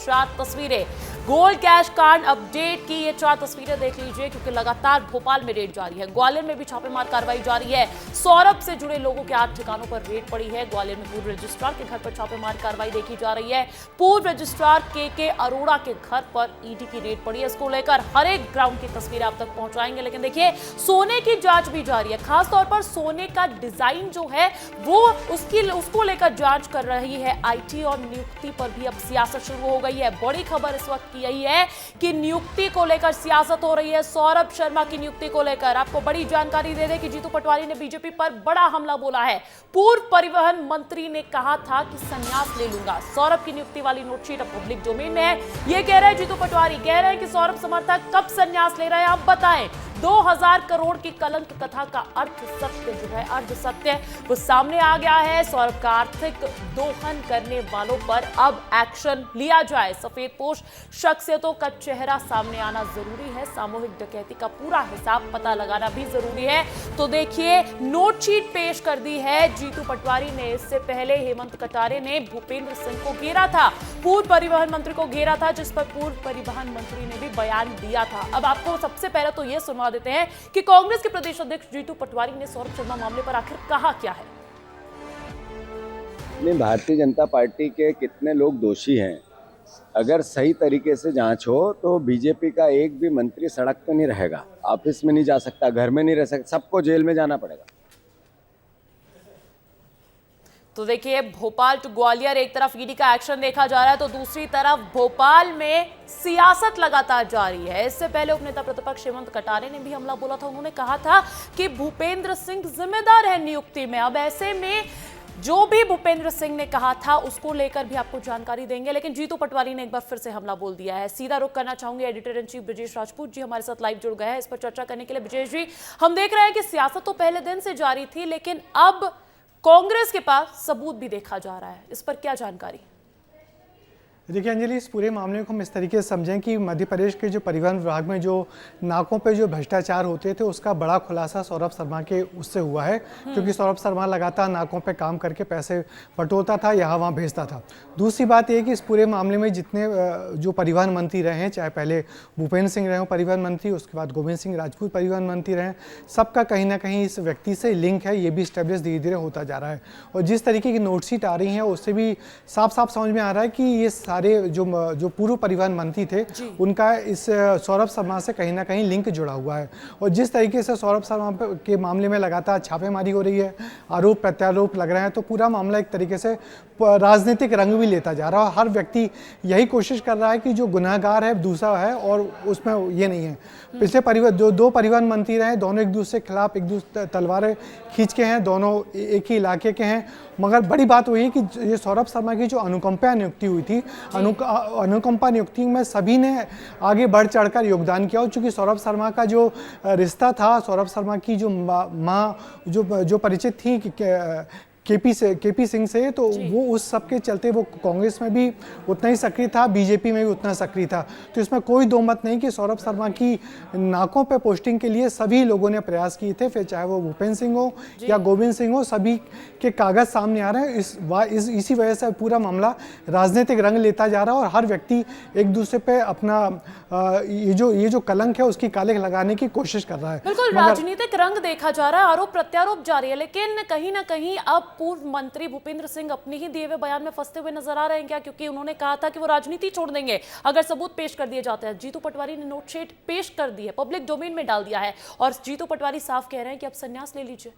4 तस्वीरें। Gold cash कांड update की ये 4 तस्वीरें देख लीजिए, क्योंकि लगातार भोपाल में रेड जारी है। ग्वालियर में भी छापेमार कार्रवाई जारी है। सौरभ से जुड़े लोगों के 8 ठिकानों पर रेड पड़ी है। ग्वालियर में पूर्व रजिस्ट्रार के घर पर छापेमार कार्रवाई देखी जा रही है। पूर्व रजिस्ट्रार के अरोड़ा के घर पर ईडी की रेड पड़ी है। इसको लेकर हर एक ग्राउंड की तस्वीरें आप तक पहुंचाएंगे। लेकिन देखिए, सोने की जांच भी जारी है। खासतौर पर सोने का डिजाइन जो है वो उसको लेकर जांच कर रही है आईटी, और नियुक्ति पर भी अब सियासत शुरू हो गई है। बड़ी खबर इस वक्त की यही है कि नियुक्ति को लेकर सियासत हो रही है। सौरभ शर्मा की नियुक्ति को लेकर आपको बड़ी जानकारी दे दें कि जीतू पटवारी ने बीजेपी पर बड़ा हमला बोला है। पूर्व परिवहन मंत्री ने कहा था कि संन्यास ले लूंगा। सौरभ की नियुक्ति वाली नोटशीट अब पब्लिक डोमेन में है। ये कह रहे हैं जीतू पटवारी, कह रहे हैं कि सौरभ समर्थक कब संन्यास ले रहे हैं आप बताएं। 2000 करोड़ की कलंक कथा का अर्थ सत्य जो है, अर्ध सत्य वो सामने आ गया है। सौरभ का आर्थिक दोहन करने वालों पर अब एक्शन लिया जाए। सफेद पोश शख्सियतों का चेहरा सामने आना जरूरी है। सामूहिक डकैती का पूरा हिसाब पता लगाना भी जरूरी है। तो देखिए, नोटशीट पेश कर दी है जीतू पटवारी ने। इससे पहले हेमंत कटारे ने भूपेंद्र सिंह को घेरा था, पूर्व परिवहन मंत्री को घेरा था, जिस पर पूर्व परिवहन मंत्री ने भी बयान दिया था। अब आपको सबसे पहले तो यह सुनवा देते हैं कि कांग्रेस के प्रदेश अध्यक्ष जीतू पटवारी ने सौरभ शर्मा मामले पर आखिर कहा क्या है। भारतीय जनता पार्टी के कितने लोग दोषी हैं, अगर सही तरीके से जांच हो तो बीजेपी का एक भी मंत्री सड़क पे नहीं रहेगा, ऑफिस में नहीं जा सकता, घर में नहीं रह सकता, सबको जेल में जाना पड़ेगा। तो देखिए, भोपाल टू ग्वालियर एक तरफ ईडी का एक्शन देखा जा रहा है, तो दूसरी तरफ भोपाल में सियासत लगातार जारी है। इससे पहले उपनेता प्रतिपक्ष हेमंत कटारे ने भी हमला बोला था। उन्होंने कहा था कि भूपेंद्र सिंह जिम्मेदार है नियुक्ति में। अब ऐसे में जो भी भूपेंद्र सिंह ने कहा था उसको लेकर भी आपको जानकारी देंगे। लेकिन जीतू पटवारी ने एक बार फिर से हमला बोल दिया है। सीधा रुख करना चाहूंगी, editor in chief Brajesh Rajput ji हमारे साथ लाइव जुड़ गए हैं इस पर चर्चा करने के लिए। ब्रजेश जी, हम देख रहे हैं कि सियासत तो पहले दिन से जारी थी, लेकिन अब कांग्रेस के पास सबूत भी देखा जा रहा है। इस पर क्या जानकारी? देखिए अंजलि, इस पूरे मामले को हम इस तरीके से समझें कि मध्य प्रदेश के जो परिवहन विभाग में जो नाकों पे जो भ्रष्टाचार होते थे उसका बड़ा खुलासा सौरभ शर्मा के उससे हुआ है। क्योंकि सौरभ शर्मा लगातार नाकों पे काम करके पैसे बटोरता था, यहाँ वहाँ भेजता था। दूसरी बात यह कि इस पूरे मामले में जितने जो परिवहन मंत्री रहे हैं, चाहे पहले भूपेंद्र सिंह रहे हो परिवहन मंत्री, उसके बाद गोविंद सिंह राजपूत परिवहन मंत्री रहे, सबका कहीं ना कहीं इस व्यक्ति से लिंक है। ये भी स्टेब्लिश धीरे धीरे होता जा रहा है। और जिस तरीके की नोटशीट आ रही है उससे भी साफ साफ समझ में आ रहा है कि ये सारे जो पूर्व परिवहन मंत्री थे उनका इस सौरभ शर्मा से कहीं ना कहीं लिंक जुड़ा हुआ है। और जिस तरीके से सौरभ शर्मा के मामले में लगातार छापेमारी हो रही है, आरोप प्रत्यारोप लग रहे हैं, तो पूरा मामला एक तरीके से राजनीतिक रंग भी लेता जा रहा है। हर व्यक्ति यही कोशिश कर रहा है कि जो गुनाहगार है दूसरा है, और उसमें ये नहीं है। पिछले दो परिवहन मंत्री रहे, दोनों एक दूसरे के खिलाफ एक दूसरे तलवारें खींच के हैं, दोनों एक ही इलाके के हैं। मगर बड़ी बात वही है कि ये सौरभ शर्मा की जो अनुकंपा नियुक्ति हुई थी, अनुकंपा नियुक्ति में सभी ने आगे बढ़ चढ़कर योगदान किया। और चूंकि सौरभ शर्मा का जो रिश्ता था, सौरभ शर्मा की जो माँ जो परिचित थी केपी सिंह से, तो वो उस सब के चलते वो कांग्रेस में भी उतना ही सक्रिय था, बीजेपी में भी उतना सक्रिय था। तो इसमें कोई दो मत नहीं कि सौरभ शर्मा की नाकों पे पोस्टिंग के लिए सभी लोगों ने प्रयास किए थे। फिर चाहे वो भूपेंद्र सिंह हो या गोविंद सिंह हो, सभी के कागज सामने आ रहे हैं। इसी वजह से पूरा मामला राजनीतिक रंग लेता जा रहा है, और हर व्यक्ति एक दूसरे पे अपना ये जो कलंक है उसकी कालिख लगाने की कोशिश कर रहा है। बिल्कुल राजनीतिक रंग देखा जा रहा है, आरोप प्रत्यारोप जारी है। लेकिन कहीं ना कहीं अब पूर्व मंत्री भूपेंद्र सिंह अपने ही दिए हुए बयान में फंसते हुए नजर आ रहे हैं क्या? क्योंकि उन्होंने कहा था कि वो राजनीति छोड़ देंगे अगर सबूत पेश कर दिए जाते हैं। जीतू पटवारी ने नोटशीट पेश कर दी है, पब्लिक डोमेन में डाल दिया है, और जीतू पटवारी साफ कह रहे हैं कि अब संन्यास ले लीजिए।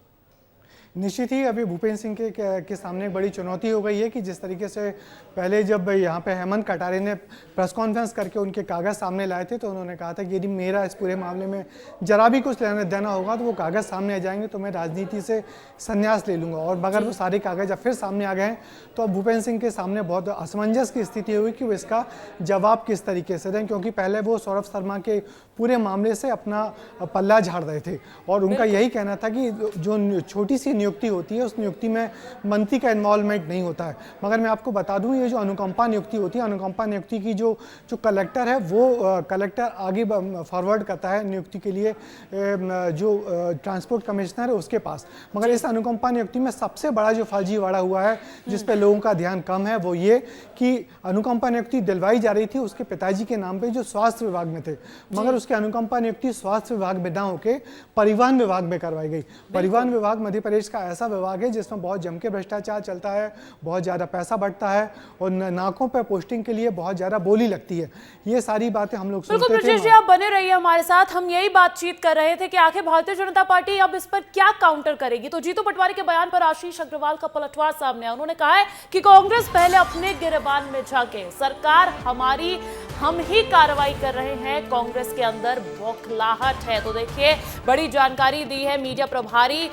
निश्चित ही अभी भूपेंद्र सिंह के सामने बड़ी चुनौती हो गई है कि जिस तरीके से पहले जब यहाँ पे हेमंत कटारे ने प्रेस कॉन्फ्रेंस करके उनके कागज़ सामने लाए थे, तो उन्होंने कहा था कि यदि मेरा इस पूरे मामले में जरा भी कुछ लेना देना होगा तो वो कागज़ सामने आ जाएंगे, तो मैं राजनीति से संन्यास ले लूँगा। और मगर वो सारे कागज़ अब फिर सामने आ गए हैं, तो अब भूपेंद्र सिंह के सामने बहुत असमंजस की स्थिति हुई कि वो इसका जवाब किस तरीके से दें। क्योंकि पहले वो सौरभ शर्मा के पूरे मामले से अपना पल्ला झाड़ रहे थे, और उनका यही कहना था कि जो छोटी सी नियुक्ति होती है उस नियुक्ति में मंत्री का इन्वॉल्वमेंट नहीं होता है। मगर मैं आपको बता दूं, ये जो अनुकंपा नियुक्ति होती है, अनुकंपा नियुक्ति की जो कलेक्टर है वो कलेक्टर आगे फॉरवर्ड करता है नियुक्ति के लिए जो ट्रांसपोर्ट कमिश्नर है उसके पास। मगर इस अनुकंपा नियुक्ति में सबसे बड़ा जो फर्जीवाड़ा हुआ है, जिस पे लोगों का ध्यान कम है, वो ये कि अनुकंपा नियुक्ति दिलवाई जा रही थी उसके पिताजी के नाम पे जो स्वास्थ्य विभाग में थे, मगर उसके अनुकंपा नियुक्ति स्वास्थ्य विभाग में ना होकर परिवहन विभाग में करवाई गई। परिवहन विभाग मध्य प्रदेश का ऐसा विभाग है जिसमें बहुत जम के भ्रष्टाचार चलता है, बहुत ज़्यादा पैसा बढ़ता है और नाकों पर पोस्टिंग के लिए बहुत ज़्यादा बोली लगती है। ये सारी बातें हम लोग सुनते थे। ब्रजेश जी, आप बने रहिए हमारे साथ। हम यही बातचीत कर रहे थे कि आखिर भारतीय जनता पार्टी अब इस पर क्या काउंटर करेगी। तो जीतू पटवारी के बयान पर आशीष अग्रवाल का पलटवार सामने आया। उन्होंने कहा है कि कांग्रेस पहले अपने गिरबान में झांके, सरकार हमारी, हम ही कार्रवाई कर रहे हैं, कांग्रेस के अंदर बौखलाहट है। तो देखिए, बड़ी जानकारी दी है मीडिया प्रभारी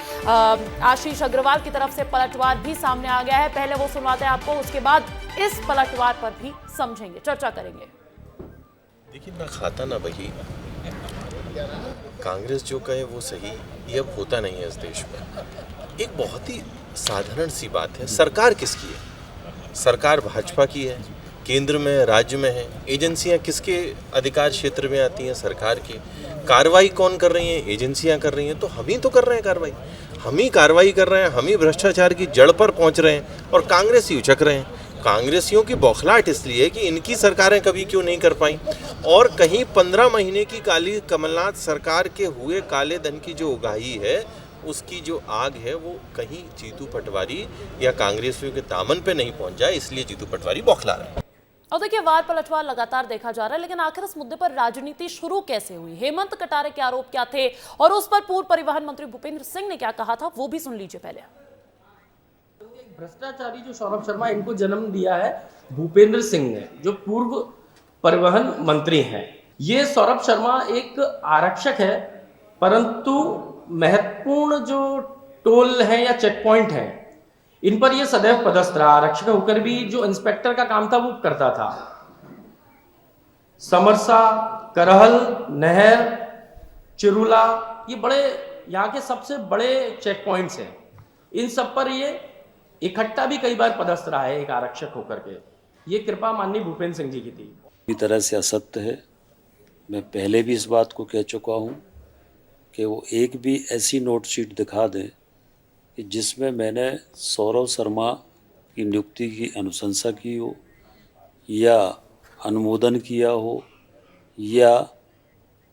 आशीष अग्रवाल की तरफ से। पलटवार भी सामने आ गया है, पहले वो सुनवाते हैं आपको, उसके बाद इस पलटवार पर भी समझेंगे, चर्चा करेंगे। देखिए, ना खाता ना बही, कांग्रेस जो कहे वो सही, ये अब होता नहीं है इस देश में। एक बहुत ही साधारण सी बात है, सरकार किसकी है? सरकार भाजपा की है, केंद्र में, राज्य में है। एजेंसियां किसके अधिकार क्षेत्र में आती हैं? सरकार की। कार्रवाई कौन कर रही है? एजेंसियां कर रही हैं। तो हम ही तो कर रहे हैं कार्रवाई, हम ही कार्रवाई कर रहे हैं, हम ही भ्रष्टाचार की जड़ पर पहुंच रहे हैं और कांग्रेस ही उचक रहे हैं। कांग्रेसियों की बौखलाहट इसलिए है कि इनकी सरकारें कभी क्यों नहीं कर पाई, और कहीं 15 महीने की काली कमलनाथ सरकार के हुए काले धन की जो उगाही है, उसकी जो आग है, वो कहीं जीतू पटवारी या कांग्रेसियों के दामन पे नहीं पहुंच जाए, इसलिए जीतू पटवारी बौखला रहे हैं। और देखिए, वार पलटवार लगातार देखा जा रहा है, लेकिन आखिर इस मुद्दे पर राजनीति शुरू कैसे हुई? हेमंत कटारे के आरोप क्या थे और उस पर पूर्व परिवहन मंत्री भूपेंद्र सिंह ने क्या कहा था, वो भी सुन लीजिए पहले। भ्रष्टाचारी जो सौरभ शर्मा, इनको जन्म दिया है भूपेंद्र सिंह ने, जो पूर्व परिवहन मंत्री हैं। ये सौरभ शर्मा एक आरक्षक है, परंतु महत्वपूर्ण जो टोल है या चेक पॉइंट है, इन पर ये सदैव पदस्थ रहा। आरक्षक होकर भी जो इंस्पेक्टर का काम था वो करता था। समरसा, करहल, नहर, चिरुला, ये बड़े यहाँ के सबसे बड़े चेक पॉइंट्स हैं। इन सब पर ये इकट्ठा भी कई बार पदस्थ रहा है एक आरक्षक होकर के। ये कृपा माननीय भूपेंद्र सिंह जी की थी। पूरी तरह से असत्य है। मैं पहले भी इस बात को कह चुका हूँ कि वो एक भी ऐसी नोट शीट दिखा दें कि जिसमें मैंने सौरभ शर्मा की नियुक्ति की अनुशंसा की हो या अनुमोदन किया हो या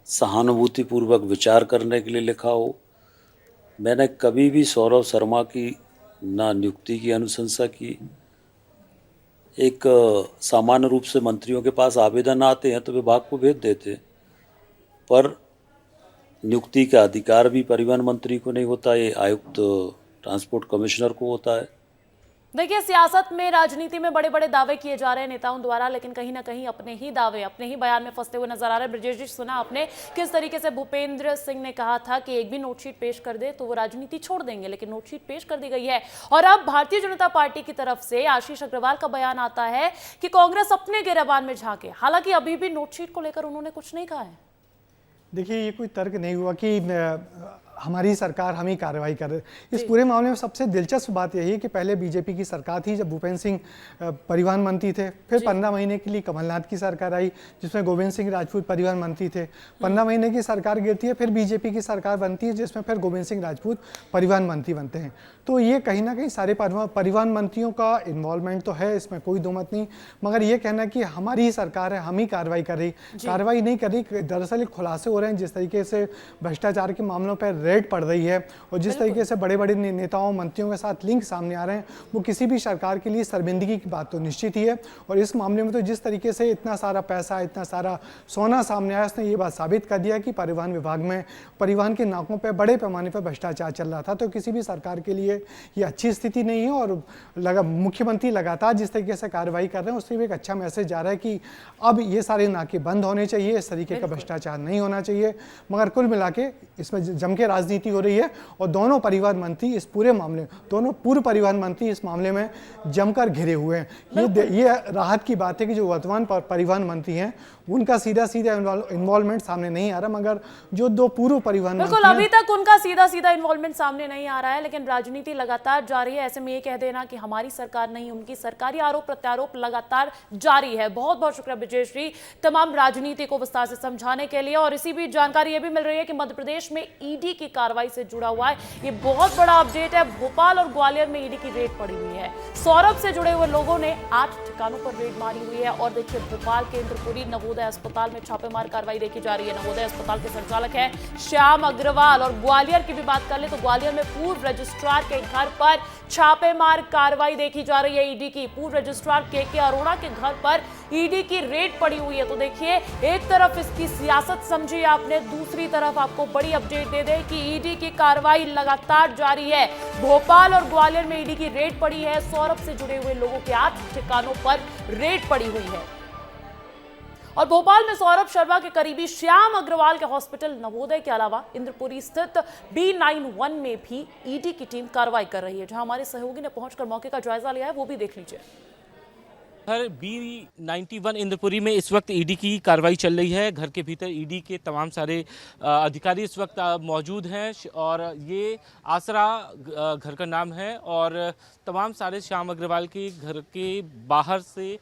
सहानुभूतिपूर्वक विचार करने के लिए लिखा हो। मैंने कभी भी सौरभ शर्मा की ना नियुक्ति की अनुशंसा की। एक सामान्य रूप से मंत्रियों के पास आवेदन आते हैं तो विभाग को भेज देते, पर नियुक्ति का अधिकार भी परिवहन मंत्री को नहीं होता, ये आयुक्त ट्रांसपोर्ट कमिश्नर को होता है। देखिए, सियासत में, राजनीति में बड़े बड़े दावे किए जा रहे हैं नेताओं द्वारा, लेकिन कहीं ना कहीं अपने ही दावे, अपने ही बयान में फंसते हुए नजर आ रहे हैं। ब्रजेश जी, सुना आपने किस तरीके से भूपेंद्र सिंह ने कहा था कि एक भी नोटशीट पेश कर दे तो वो राजनीति छोड़ देंगे, लेकिन नोटशीट पेश कर दी गई है। और अब भारतीय जनता पार्टी की तरफ से आशीष अग्रवाल का बयान आता है कि कांग्रेस अपने गिरबान में झांके। हालांकि अभी भी नोटशीट को लेकर उन्होंने कुछ नहीं कहा है। देखिए, ये कोई तर्क नहीं हुआ कि हमारी सरकार, हम ही कार्रवाई कर रहे। इस पूरे मामले में सबसे दिलचस्प बात यही है कि पहले बीजेपी की सरकार थी जब भूपेंद्र सिंह परिवहन मंत्री थे, फिर 15 महीने के लिए कमलनाथ की सरकार आई जिसमें गोविंद सिंह राजपूत परिवहन मंत्री थे। 15 महीने की सरकार गिरती है, फिर बीजेपी की सरकार बनती है जिसमें फिर गोविंद सिंह राजपूत परिवहन मंत्री बनते हैं। तो ये कहीं ना कहीं सारे परिवहन मंत्रियों का इन्वॉल्वमेंट तो है, इसमें कोई दो मत नहीं। मगर ये कहना कि हमारी ही सरकार है, हम ही कार्रवाई कर रही, कार्रवाई नहीं कर रही। दरअसल खुलासे हो रहे हैं, जिस तरीके से भ्रष्टाचार के मामलों पर रेड पड़ रही है और जिस तरीके से बड़े बड़े नेताओं, मंत्रियों के साथ लिंक सामने आ रहे हैं, वो किसी भी सरकार के लिए शर्मिंदगी की बात तो निश्चित ही है। और इस मामले में तो जिस तरीके से इतना सारा पैसा, इतना सारा सोना सामने आया, उसने ये बात साबित कर दिया कि परिवहन विभाग में, परिवहन के नाकों पर बड़े पैमाने पर भ्रष्टाचार चल रहा था। तो किसी भी सरकार के लिए ये अच्छी स्थिति नहीं है। और मुख्यमंत्री लगातार जिस तरीके से कार्रवाई कर रहे हैं, उससे भी एक अच्छा मैसेज जा रहा है कि अब ये सारे नाके बंद होने चाहिए, इस तरीके का भ्रष्टाचार नहीं होना चाहिए। मगर कुल मिला के इसमें जम के राजनीति हो रही है और दोनों परिवहन मंत्री इस पूरे मामले में, दोनों पूर्व परिवहन मंत्री इस मामले में जमकर घिरे हुए हैं। ये राहत की बात है कि जो वर्तमान परिवहन मंत्री हैं उनका सीधा इन्वॉल्वमेंट सामने नहीं आ रहा, मगर जो दो पूर्व परिवहन बिल्कुल अभी तक उनका सीधा इन्वॉल्वमेंट सामने नहीं आ रहा है, लेकिन राजनीति लगातार जारी है। ऐसे में ये कह देना कि हमारी सरकार नहीं, उनकी सरकारी आरोप प्रत्यारोप लगातार जारी है। बहुत बहुत शुक्रिया विजय श्री तमाम राजनीति को विस्तार से समझाने के लिए। और इसी बीच जानकारी ये भी मिल रही है कि मध्य प्रदेश में ईडी की कार्रवाई से जुड़ा हुआ है ये बहुत बड़ा अपडेट है। भोपाल और ग्वालियर में ईडी की रेड पड़ी हुई है। सौरभ से जुड़े हुए लोगों ने 8 ठिकानों पर रेड मारी हुई है। और देखिए भोपाल के इंद्रपुरी नवोदय अस्पताल में छापेमार कार्रवाई देखी जा रही है। नवोदय अस्पताल के संचालक है श्याम अग्रवाल। और ग्वालियर की भी बात कर ले तो ग्वालियर में पूर्व रजिस्ट्रार के घर पर छापेमार कार्रवाई देखी जा रही है ईडी की। पूर्व रजिस्ट्रार के अरोड़ा के घर पर ईडी की रेड पड़ी हुई है। तो देखिए एक तरफ इसकी सियासत समझी आपने, दूसरी तरफ आपको बड़ी अपडेट दे दे कि ईडी की कार्रवाई लगातार जारी है। भोपाल और ग्वालियर में ईडी की रेड पड़ी है। सौरभ से जुड़े हुए लोगों के 8 ठिकानों पर रेड पड़ी हुई है। और भोपाल में सौरभ शर्मा के करीबी श्याम अग्रवाल के हॉस्पिटल नवोदय के अलावा इंद्रपुरी स्थित B91 में भी ईडी की टीम कार्रवाई कर रही है, जहां हमारे सहयोगी ने पहुंचकर मौके का जायजा लिया है, वो भी देख लीजिए। घर B91 इंद्रपुरी में इस वक्त ईडी की कार्रवाई चल रही है। घर के भीतर ईडी के तमाम सारे अधिकारी इस वक्त मौजूद हैं और ये आसरा घर का नाम है। और तमाम सारे श्याम अग्रवाल के घर के बाहर से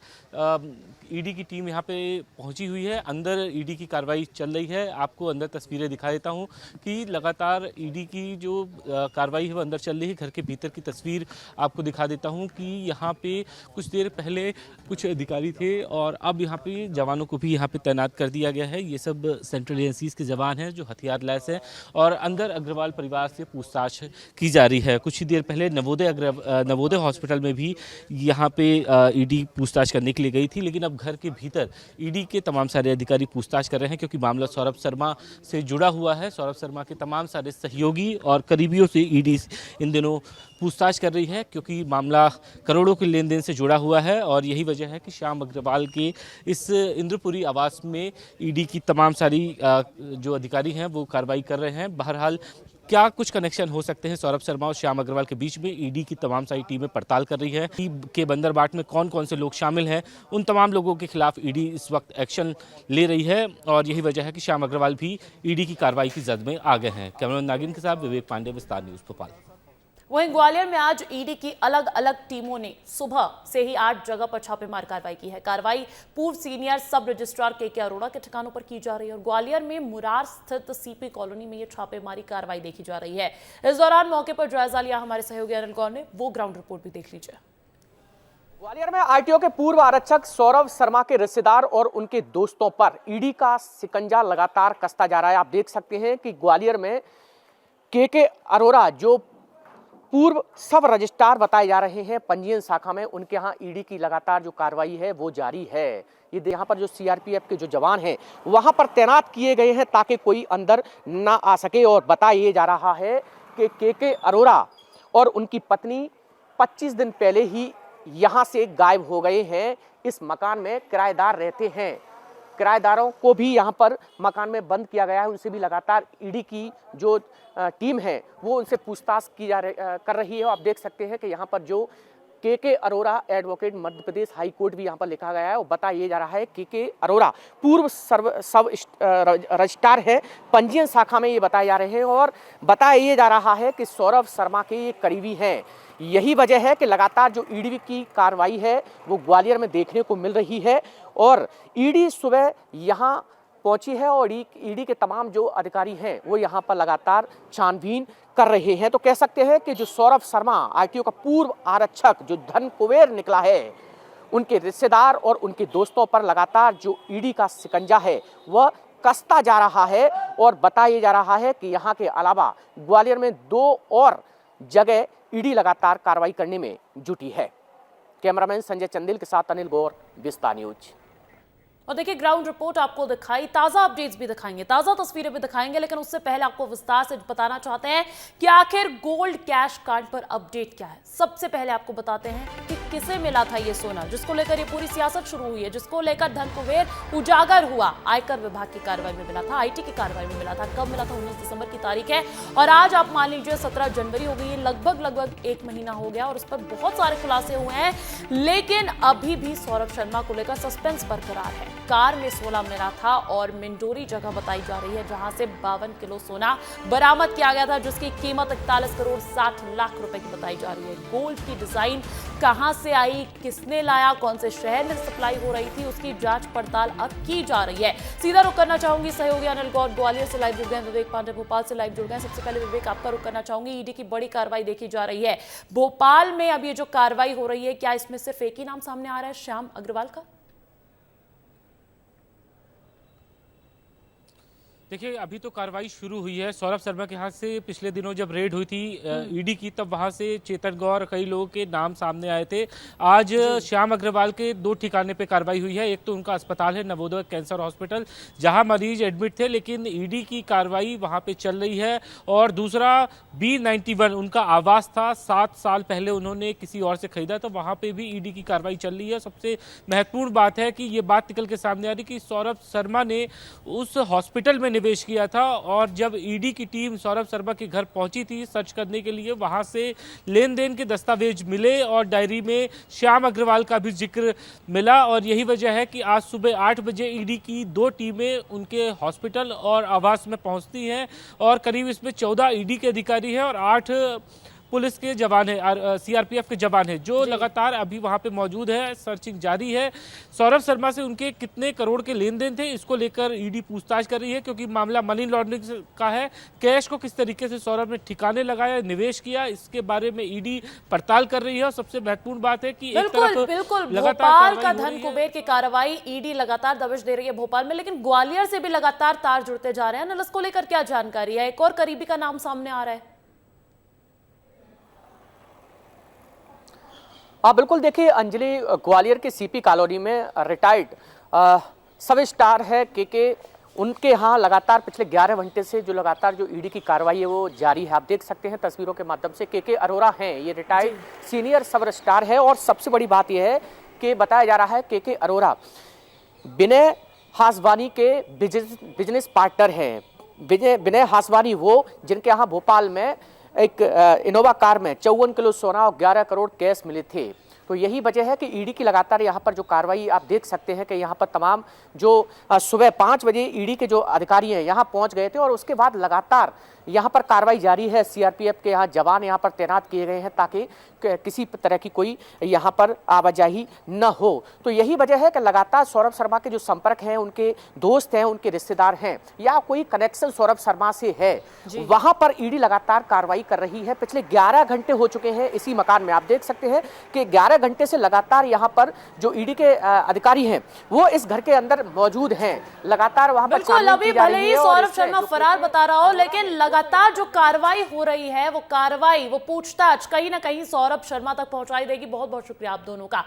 ईडी की टीम यहाँ पे पहुँची हुई है। अंदर ईडी की कार्रवाई चल रही है। आपको अंदर तस्वीरें दिखा देता हूँ कि लगातार ईडी की जो कार्रवाई है वो अंदर चल रही है। घर के भीतर की तस्वीर आपको दिखा देता हूँ कि यहाँ पे कुछ देर पहले कुछ अधिकारी थे और अब यहाँ पे जवानों को भी यहाँ पे तैनात कर दिया गया है। ये सब सेंट्रल एजेंसीज के जवान हैं जो हथियार लैस हैं। और अंदर अग्रवाल परिवार से पूछताछ की जा रही है। कुछ ही देर पहले नवोदय हॉस्पिटल में भी यहाँ पे ईडी पूछताछ करने के लिए गई थी, लेकिन अब घर के भीतर ईडी के तमाम सारे अधिकारी पूछताछ कर रहे हैं, क्योंकि मामला सौरभ शर्मा से जुड़ा हुआ है। सौरभ शर्मा के तमाम सारे सहयोगी और करीबियों से ईडी इन दिनों पूछताछ कर रही है, क्योंकि मामला करोड़ों के लेन देन से जुड़ा हुआ है। और यही वजह है कि श्याम अग्रवाल के इस इंद्रपुरी आवास में ईडी की तमाम सारी जो अधिकारी हैं वो कार्रवाई कर रहे हैं। बहरहाल क्या कुछ कनेक्शन हो सकते हैं सौरभ शर्मा और श्याम अग्रवाल के बीच में, ईडी की तमाम सारी टीमें पड़ताल कर रही है कि बंदरबाट में कौन कौन से लोग शामिल हैं। उन तमाम लोगों के खिलाफ ईडी इस वक्त एक्शन ले रही है। और यही वजह है कि श्याम अग्रवाल भी ईडी की कार्रवाई की जद में आ गए हैं। कैमरामैन नागिन के साथ विवेक पांडे, विस्तार न्यूज़ भोपाल। वहीं ग्वालियर में आज ईडी की अलग अलग टीमों ने सुबह से ही 8 जगह पर छापेमार कार्रवाई की है। कार्रवाई पूर्व सीनियर सब रजिस्ट्रार के अरोड़ा के ठिकानों पर की जा रही है। और ग्वालियर में मुरार स्थित सीपी कॉलोनी में यह छापेमारी कार्रवाई देखी जा रही है। इस दौरान मौके पर जायजा लिया हमारे सहयोगी अनिल गौर ने, वो ग्राउंड रिपोर्ट भी देख लीजिए। ग्वालियर में आरटीओ के पूर्व आरक्षक सौरभ शर्मा के रिश्तेदार और उनके दोस्तों पर ईडी का शिकंजा लगातार कसता जा रहा है। आप देख सकते हैं कि ग्वालियर में के अरोड़ा जो पूर्व सब रजिस्ट्रार बताए जा रहे हैं पंजीयन शाखा में, उनके यहाँ ईडी की लगातार जो कार्रवाई है वो जारी है। ये यहाँ पर जो सीआरपीएफ के जो जवान हैं वहाँ पर तैनात किए गए हैं ताकि कोई अंदर ना आ सके। और बताया जा रहा है कि के अरोड़ा और उनकी पत्नी 25 दिन पहले ही यहाँ से गायब हो गए हैं। इस मकान में किराएदार रहते हैं। किराएदारों को भी यहाँ पर मकान में बंद किया गया है। उनसे भी लगातार ईडी की जो टीम है वो उनसे पूछताछ कर रही है। आप देख सकते हैं कि यहाँ पर जो के Arora advocate Madhya Pradesh high court भी यहाँ पर लिखा गया है। और बताया जा रहा है के अरोड़ा पूर्व सब रजिस्ट्रार है पंजीयन शाखा में, ये बताए जा रहे हैं। और बताया जा रहा है कि सौरभ शर्मा के ये करीबी हैं। यही वजह है कि लगातार जो ईडी की कार्रवाई है वो ग्वालियर में देखने को मिल रही है। और ईडी सुबह यहाँ पहुंची है और ईडी के तमाम जो अधिकारी हैं वो यहाँ पर लगातार छानबीन कर रहे हैं। तो कह सकते हैं कि जो सौरभ शर्मा आरटीओ का पूर्व आरक्षक जो धन कुबेर निकला है, उनके रिश्तेदार और उनके दोस्तों पर लगातार जो ईडी का शिकंजा है वह कसता जा रहा है। और बताया जा रहा है कि यहाँ के अलावा ग्वालियर में 2 और जगह ईडी लगातार कार्रवाई करने में जुटी है। कैमरामैन संजय चंदेल के साथ अनिल गौर, विस्तार न्यूज। और देखिए ग्राउंड रिपोर्ट आपको दिखाई, ताजा अपडेट्स भी दिखाएंगे, ताजा तस्वीरें भी दिखाएंगे, लेकिन उससे पहले आपको विस्तार से बताना चाहते हैं कि आखिर गोल्ड कैश कांड पर अपडेट क्या है। सबसे पहले आपको बताते हैं कि किसे मिला था ये सोना, जिसको लेकर ये पूरी सियासत शुरू हुई है, जिसको लेकर धन कुबेर उजागर हुआ। आयकर विभाग की कार्रवाई में मिला था, आईटी की कार्रवाई में मिला था। कब मिला था? 19 दिसंबर की तारीख है और आज आप मान लीजिए 17 जनवरी हो गई है, लगभग 1 महीना हो गया और उस पर बहुत सारे खुलासे हुए हैं, लेकिन अभी भी सौरभ शर्मा को लेकर सस्पेंस बरकरार है। कार में सोना मिला था और मिंडोरी जगह बताई जा रही है जहां से 52 किलो सोना बरामद किया गया था, जिसकी कीमत 41 करोड़ 60 लाख रुपए की बताई जा रही है। गोल्ड की डिजाइन कहां से आई, किसने लाया, कौन से शहर में सप्लाई हो रही थी, उसकी जांच पड़ताल अब की जा रही है। सीधा रुख करना चाहूंगी सहयोगी अनिल गौर ग्वालियर से लाइव जुड़ गए, विवेक पांडे भोपाल से लाइव जुड़ गए। सबसे पहले विवेक आपका रुख करना चाहूंगी, ईडी की बड़ी कार्रवाई देखी जा रही है भोपाल में। अब ये जो कार्रवाई हो रही है, क्या इसमें सिर्फ एक ही नाम सामने आ रहा है, श्याम अग्रवाल का? देखिए अभी तो कार्रवाई शुरू हुई है। सौरभ शर्मा के हाथ से पिछले दिनों जब रेड हुई थी ईडी की, तब वहां से चेतन गौर कई लोगों के नाम सामने आए थे। आज श्याम अग्रवाल के 2 ठिकाने पे कार्रवाई हुई है। एक तो उनका अस्पताल है नवोदय कैंसर हॉस्पिटल, जहां मरीज एडमिट थे, लेकिन ईडी की कार्रवाई वहां पे चल रही है। और दूसरा B91 उनका आवास था, 7 साल पहले उन्होंने किसी और से खरीदा, तो वहां पे भी ईडी की कार्रवाई चल रही है। सबसे महत्वपूर्ण बात है कि ये बात निकल के सामने आ रही कि सौरभ शर्मा ने उस हॉस्पिटल में निवेश किया था और जब ईडी की टीम सौरभ शर्मा के घर पहुंची थी सर्च करने के लिए, वहां से लेन देन के दस्तावेज मिले और डायरी में श्याम अग्रवाल का भी जिक्र मिला। और यही वजह है कि आज सुबह 8 बजे ईडी की 2 टीमें उनके हॉस्पिटल और आवास में पहुंचती हैं और करीब इसमें 14 ईडी के अधिकारी हैं और 8 पुलिस के जवान है, सीआरपीएफ के जवान है, जो लगातार अभी वहां पे मौजूद है। सर्चिंग जारी है। सौरभ शर्मा से उनके कितने करोड़ के लेन देन थे, इसको लेकर ईडी पूछताछ कर रही है, क्योंकि मामला मनी लॉन्ड्रिंग का है। कैश को किस तरीके से सौरभ ने ठिकाने लगाया, निवेश किया, इसके बारे में ईडी पड़ताल कर रही है। और सबसे महत्वपूर्ण बात है कि बिल्कुल भोपाल का धन कुबेर की कार्रवाई ईडी लगातार दबिश दे रही है भोपाल में, लेकिन ग्वालियर से भी लगातार तार जुड़ते जा रहे हैं। इसको लेकर क्या जानकारी है? एक और करीबी का नाम सामने आ रहा है। बिल्कुल, देखिए अंजलि, ग्वालियर के सीपी कॉलोनी में रिटायर्ड सब स्टार है के उनके यहाँ लगातार पिछले 11 घंटे से जो लगातार जो ईडी की कार्रवाई है वो जारी है। आप देख सकते हैं तस्वीरों के माध्यम से के अरोरा हैं, ये रिटायर्ड सीनियर सब स्टार है। और सबसे बड़ी बात यह है कि बताया जा रहा है के अरोरा विनय हासवानी के बिजनेस पार्टनर हैं। विनय हासवानी वो जिनके यहाँ भोपाल में एक इनोवा कार में 54 किलो सोना और 11 करोड़ कैश मिले थे। तो यही वजह है कि ईडी की लगातार यहाँ पर जो कार्रवाई आप देख सकते हैं कि यहाँ पर तमाम जो सुबह 5 बजे ईडी के जो अधिकारी हैं यहाँ पहुँच गए थे और उसके बाद लगातार यहाँ पर कार्रवाई जारी है। सीआरपीएफ के यहाँ जवान यहाँ पर तैनात किए गए हैं ताकि किसी तरह की कोई यहाँ पर आवाजाही न हो। तो यही वजह है कि लगातार सौरभ शर्मा के जो संपर्क हैं, उनके दोस्त हैं, उनके रिश्तेदार हैं या कोई कनेक्शन सौरभ शर्मा से है, वहां पर ईडी लगातार कार्रवाई कर रही है। पिछले 11 घंटे हो चुके हैं इसी मकान में। आप देख सकते हैं कि 11 घंटे से लगातार यहाँ पर जो ईडी के अधिकारी हैं वो इस घर के अंदर मौजूद हैं। लगातार वहां पर अभी भले ही सौरभ शर्मा फरार बता रहा हो, लेकिन लगातार जो कार्रवाई हो रही है वो पूछताछ कहीं ना कहीं सौरभ शर्मा तक पहुंचाई देगी। बहुत बहुत शुक्रिया आप दोनों का।